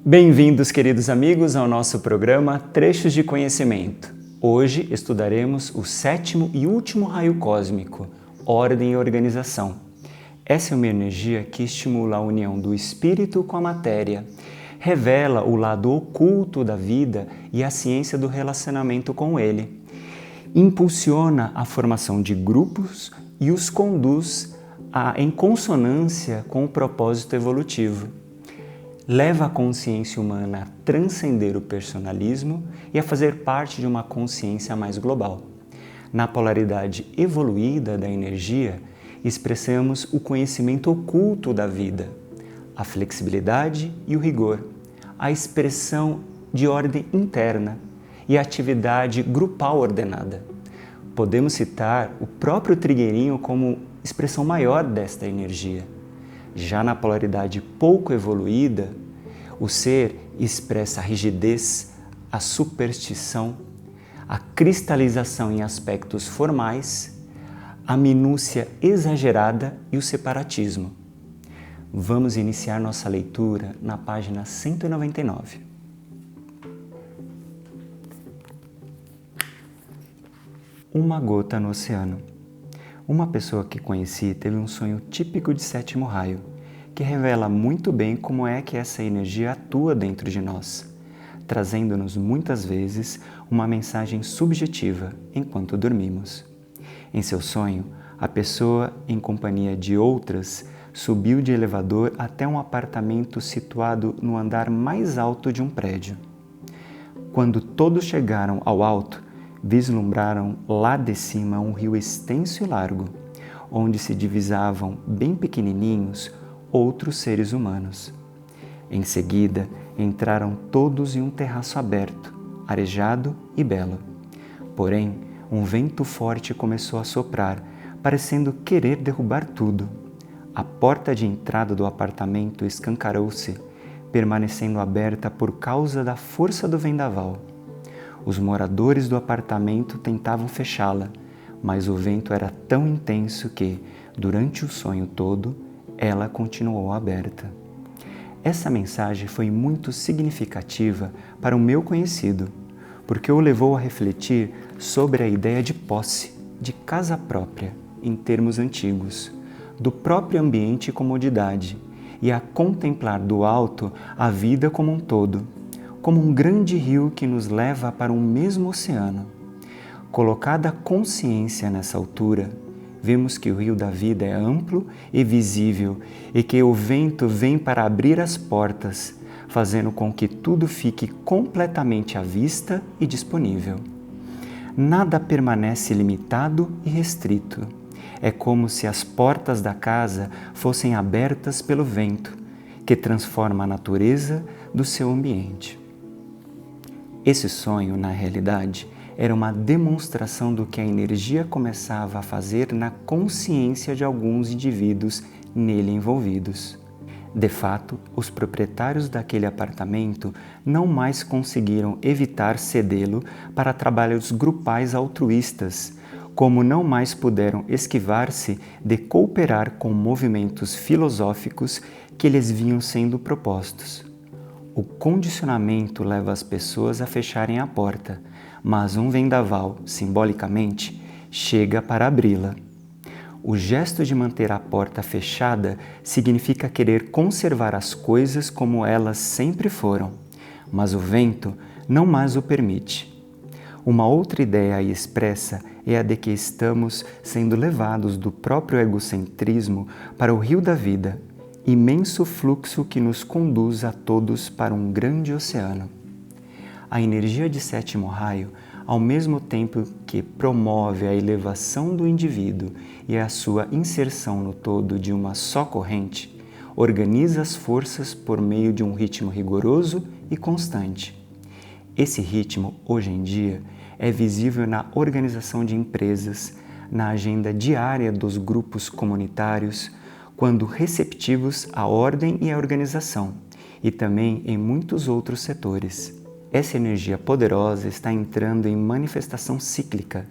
Bem-vindos, queridos amigos, ao nosso programa Trechos de Conhecimento. Hoje estudaremos o sétimo e último raio cósmico, Ordem e Organização. Essa é uma energia que estimula a união do espírito com a matéria, revela o lado oculto da vida e a ciência do relacionamento com ele, impulsiona a formação de grupos e os conduz em consonância com o propósito evolutivo. Leva a consciência humana a transcender o personalismo e a fazer parte de uma consciência mais global. Na polaridade evoluída da energia, expressamos o conhecimento oculto da vida, a flexibilidade e o rigor, a expressão de ordem interna e a atividade grupal ordenada. Podemos citar o próprio trigueirinho como expressão maior desta energia. Já na polaridade pouco evoluída, o ser expressa a rigidez, a superstição, a cristalização em aspectos formais, a minúcia exagerada e o separatismo. Vamos iniciar nossa leitura na página 199. Uma gota no oceano. Uma pessoa que conheci teve um sonho típico de sétimo raio, que revela muito bem como é que essa energia atua dentro de nós, trazendo-nos muitas vezes uma mensagem subjetiva enquanto dormimos. Em seu sonho, a pessoa, em companhia de outras, subiu de elevador até um apartamento situado no andar mais alto de um prédio. Quando todos chegaram ao alto, vislumbraram lá de cima um rio extenso e largo, onde se divisavam bem pequenininhos outros seres humanos. Em seguida, entraram todos em um terraço aberto, arejado e belo. Porém, um vento forte começou a soprar, parecendo querer derrubar tudo. A porta de entrada do apartamento escancarou-se, permanecendo aberta por causa da força do vendaval. Os moradores do apartamento tentavam fechá-la, mas o vento era tão intenso que, durante o sonho todo, ela continuou aberta. Essa mensagem foi muito significativa para o meu conhecido, porque o levou a refletir sobre a ideia de posse, de casa própria, em termos antigos, do próprio ambiente e comodidade, e a contemplar do alto a vida como um todo, como um grande rio que nos leva para um mesmo oceano. Colocada a consciência nessa altura, vemos que o rio da vida é amplo e visível e que o vento vem para abrir as portas, fazendo com que tudo fique completamente à vista e disponível. Nada permanece limitado e restrito. É como se as portas da casa fossem abertas pelo vento, que transforma a natureza do seu ambiente. Esse sonho, na realidade, era uma demonstração do que a energia começava a fazer na consciência de alguns indivíduos nele envolvidos. De fato, os proprietários daquele apartamento não mais conseguiram evitar cedê-lo para trabalhos grupais altruístas, como não mais puderam esquivar-se de cooperar com movimentos filosóficos que lhes vinham sendo propostos. O condicionamento leva as pessoas a fecharem a porta, mas um vendaval, simbolicamente, chega para abri-la. O gesto de manter a porta fechada significa querer conservar as coisas como elas sempre foram, mas o vento não mais o permite. Uma outra ideia aí expressa é a de que estamos sendo levados do próprio egocentrismo para o rio da vida, imenso fluxo que nos conduz a todos para um grande oceano. A energia de sétimo raio, ao mesmo tempo que promove a elevação do indivíduo e a sua inserção no todo de uma só corrente, organiza as forças por meio de um ritmo rigoroso e constante. Esse ritmo, hoje em dia, é visível na organização de empresas, na agenda diária dos grupos comunitários, quando receptivos à ordem e à organização, e também em muitos outros setores. Essa energia poderosa está entrando em manifestação cíclica,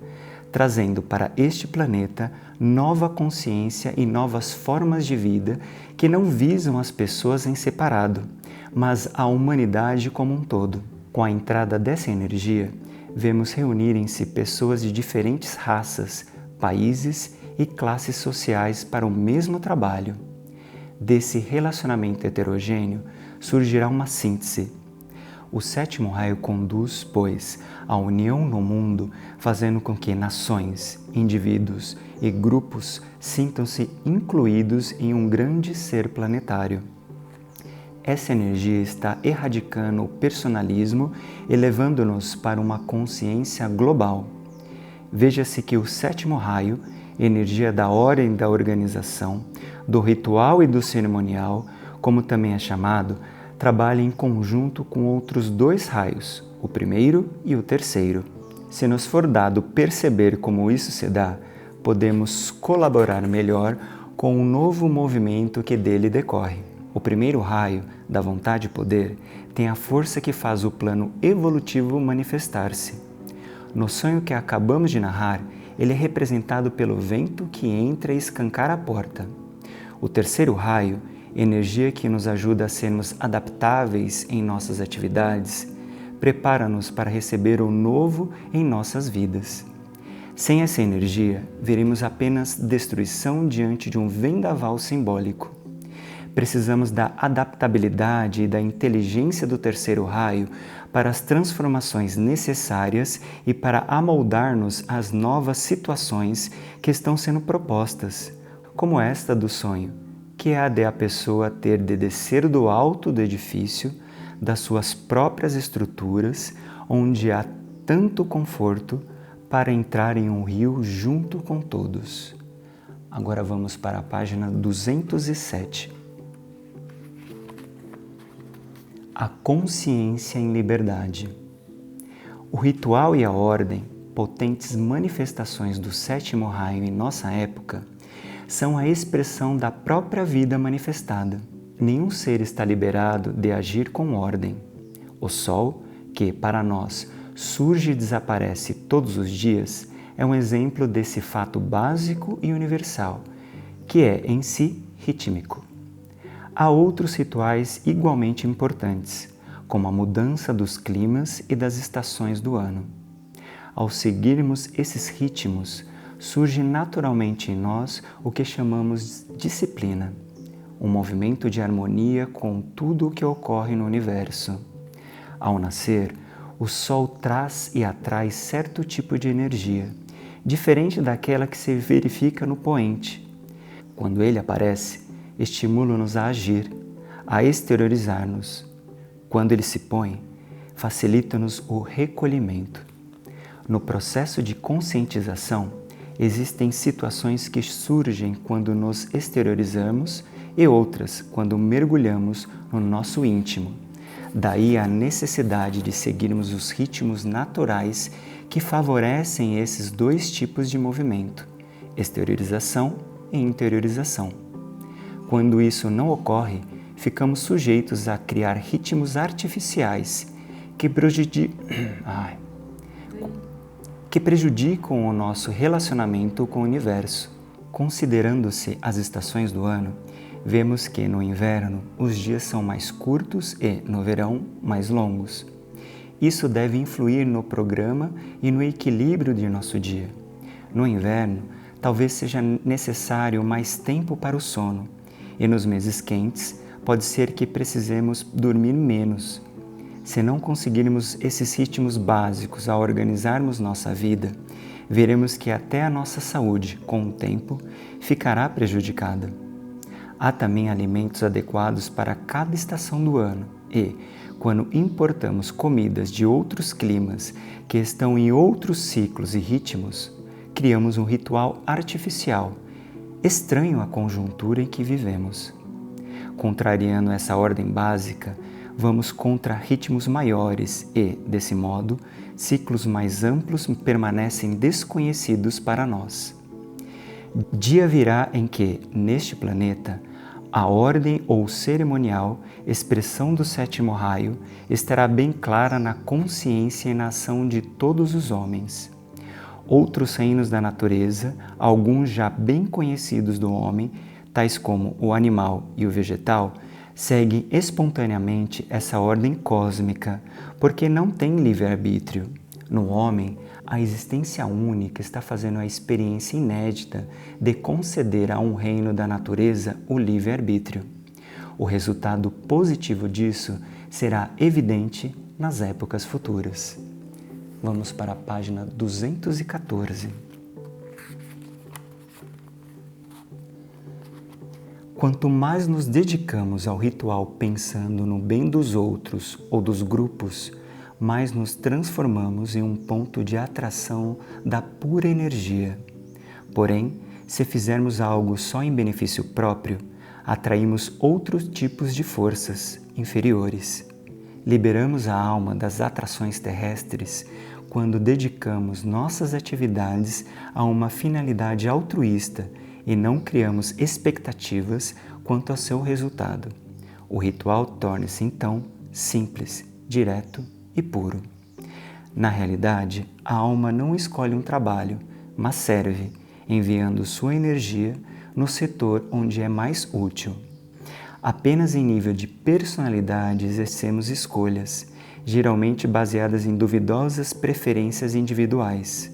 trazendo para este planeta nova consciência e novas formas de vida que não visam as pessoas em separado, mas a humanidade como um todo. Com a entrada dessa energia, vemos reunirem-se pessoas de diferentes raças, países e classes sociais para o mesmo trabalho. Desse relacionamento heterogêneo surgirá uma síntese. O sétimo raio conduz, pois, à união no mundo, fazendo com que nações, indivíduos e grupos sintam-se incluídos em um grande ser planetário. Essa energia está erradicando o personalismo e levando-nos para uma consciência global. Veja-se que o sétimo raio, energia da ordem da organização, do ritual e do cerimonial, como também é chamado, trabalha em conjunto com outros 2 raios, o primeiro e o terceiro. Se nos for dado perceber como isso se dá, podemos colaborar melhor com o novo movimento que dele decorre. O primeiro raio, da vontade e poder, tem a força que faz o plano evolutivo manifestar-se. No sonho que acabamos de narrar, ele é representado pelo vento que entra e escancara a porta. O terceiro raio, energia que nos ajuda a sermos adaptáveis em nossas atividades, prepara-nos para receber o novo em nossas vidas. Sem essa energia, veremos apenas destruição diante de um vendaval simbólico. Precisamos da adaptabilidade e da inteligência do terceiro raio para as transformações necessárias e para amoldar-nos às novas situações que estão sendo propostas, como esta do sonho, que é a de a pessoa ter de descer do alto do edifício, das suas próprias estruturas, onde há tanto conforto, para entrar em um rio junto com todos. Agora vamos para a página 207. A consciência em liberdade. O ritual e a ordem, potentes manifestações do sétimo raio em nossa época, são a expressão da própria vida manifestada. Nenhum ser está liberado de agir com ordem. O Sol, que para nós surge e desaparece todos os dias, é um exemplo desse fato básico e universal, que é em si rítmico. Há outros rituais igualmente importantes, como a mudança dos climas e das estações do ano. Ao seguirmos esses ritmos, surge naturalmente em nós o que chamamos de disciplina, um movimento de harmonia com tudo o que ocorre no universo. Ao nascer, o Sol traz e atrai certo tipo de energia, diferente daquela que se verifica no poente. Quando ele aparece, estimula-nos a agir, a exteriorizar-nos. Quando ele se põe, facilita-nos o recolhimento. No processo de conscientização, existem situações que surgem quando nos exteriorizamos e outras quando mergulhamos no nosso íntimo. Daí a necessidade de seguirmos os ritmos naturais que favorecem esses 2 tipos de movimento, exteriorização e interiorização. Quando isso não ocorre, ficamos sujeitos a criar ritmos artificiais que prejudicam o nosso relacionamento com o universo. Considerando-se as estações do ano, vemos que no inverno os dias são mais curtos e, no verão, mais longos. Isso deve influir no programa e no equilíbrio de nosso dia. No inverno, talvez seja necessário mais tempo para o sono, e nos meses quentes, pode ser que precisemos dormir menos. Se não conseguirmos esses ritmos básicos ao organizarmos nossa vida, veremos que até a nossa saúde, com o tempo, ficará prejudicada. Há também alimentos adequados para cada estação do ano e, quando importamos comidas de outros climas que estão em outros ciclos e ritmos, criamos um ritual artificial, estranho à conjuntura em que vivemos. Contrariando essa ordem básica, vamos contra ritmos maiores e, desse modo, ciclos mais amplos permanecem desconhecidos para nós. Dia virá em que, neste planeta, a ordem ou cerimonial, expressão do sétimo raio, estará bem clara na consciência e na ação de todos os homens. Outros reinos da natureza, alguns já bem conhecidos do homem, tais como o animal e o vegetal, seguem espontaneamente essa ordem cósmica, porque não têm livre-arbítrio. No homem, a existência única está fazendo a experiência inédita de conceder a um reino da natureza o livre-arbítrio. O resultado positivo disso será evidente nas épocas futuras. Vamos para a página 214. Quanto mais nos dedicamos ao ritual pensando no bem dos outros ou dos grupos, mais nos transformamos em um ponto de atração da pura energia. Porém, se fizermos algo só em benefício próprio, atraímos outros tipos de forças inferiores. Liberamos a alma das atrações terrestres quando dedicamos nossas atividades a uma finalidade altruísta e não criamos expectativas quanto ao seu resultado. O ritual torna-se então simples, direto e puro. Na realidade, a alma não escolhe um trabalho, mas serve, enviando sua energia no setor onde é mais útil. Apenas em nível de personalidade exercemos escolhas, geralmente baseadas em duvidosas preferências individuais.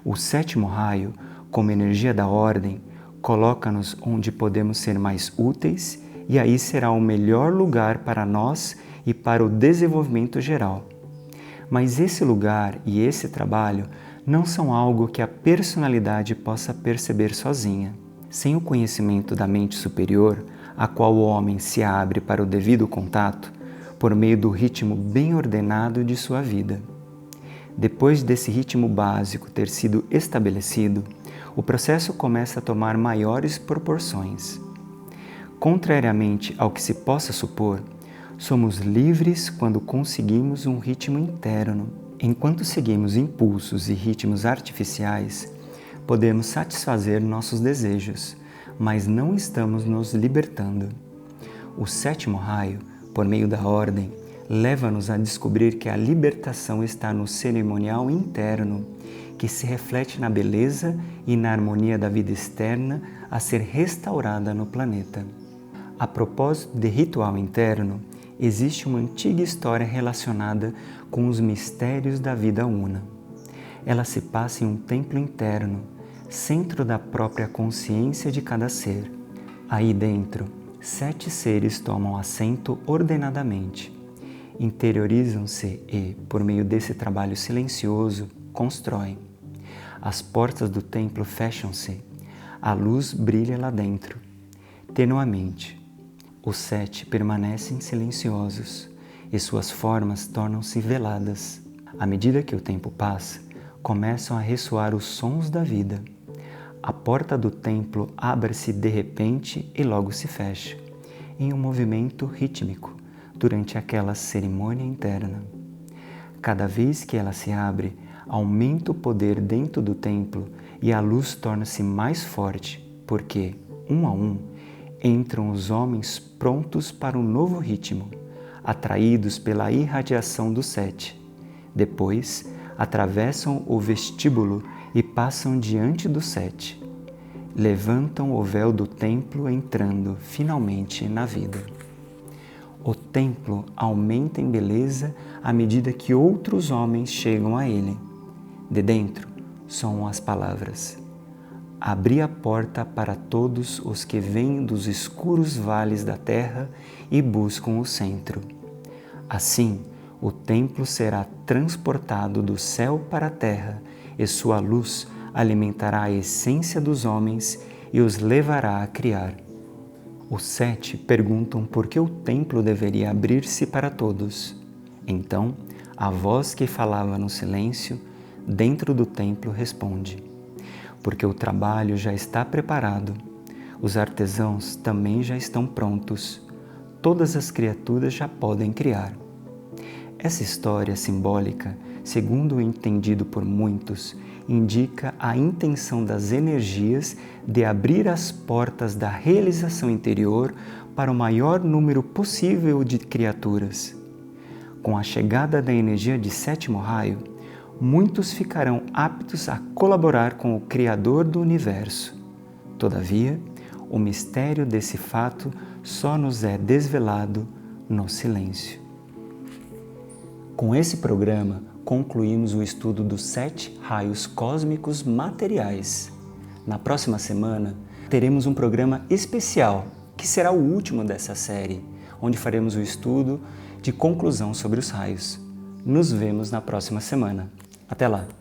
O sétimo raio, como energia da ordem, coloca-nos onde podemos ser mais úteis e aí será o melhor lugar para nós e para o desenvolvimento geral. Mas esse lugar e esse trabalho não são algo que a personalidade possa perceber sozinha. Sem o conhecimento da mente superior, a qual o homem se abre para o devido contato, por meio do ritmo bem ordenado de sua vida. Depois desse ritmo básico ter sido estabelecido, o processo começa a tomar maiores proporções. Contrariamente ao que se possa supor, somos livres quando conseguimos um ritmo interno. Enquanto seguimos impulsos e ritmos artificiais, podemos satisfazer nossos desejos, mas não estamos nos libertando. O sétimo raio, por meio da ordem, leva-nos a descobrir que a libertação está no cerimonial interno, que se reflete na beleza e na harmonia da vida externa a ser restaurada no planeta. A propósito de ritual interno, existe uma antiga história relacionada com os mistérios da vida una. Ela se passa em um templo interno, centro da própria consciência de cada ser. Aí dentro, 7 seres tomam assento ordenadamente, interiorizam-se e, por meio desse trabalho silencioso, constroem. As portas do templo fecham-se, a luz brilha lá dentro, tenuamente. Os 7 permanecem silenciosos e suas formas tornam-se veladas. À medida que o tempo passa, começam a ressoar os sons da vida. A porta do templo abre-se de repente e logo se fecha, em um movimento rítmico, durante aquela cerimônia interna. Cada vez que ela se abre, aumenta o poder dentro do templo e a luz torna-se mais forte, porque, um a um, entram os homens prontos para um novo ritmo, atraídos pela irradiação do 7. Depois, atravessam o vestíbulo e passam diante do 7. Levantam o véu do templo entrando finalmente na vida. O templo aumenta em beleza à medida que outros homens chegam a ele. De dentro soam as palavras: abri a porta para todos os que vêm dos escuros vales da terra e buscam o centro. Assim, o templo será transportado do céu para a terra e sua luz alimentará a essência dos homens e os levará a criar. Os 7 perguntam por que o templo deveria abrir-se para todos. Então, a voz que falava no silêncio, dentro do templo, responde: porque o trabalho já está preparado, os artesãos também já estão prontos, todas as criaturas já podem criar. Essa história simbólica, segundo o entendido por muitos, indica a intenção das energias de abrir as portas da realização interior para o maior número possível de criaturas. Com a chegada da energia de sétimo raio, muitos ficarão aptos a colaborar com o Criador do Universo. Todavia, o mistério desse fato só nos é desvelado no silêncio. Com esse programa, concluímos o estudo dos 7 raios cósmicos materiais. Na próxima semana, teremos um programa especial, que será o último dessa série, onde faremos o estudo de conclusão sobre os raios. Nos vemos na próxima semana. Até lá!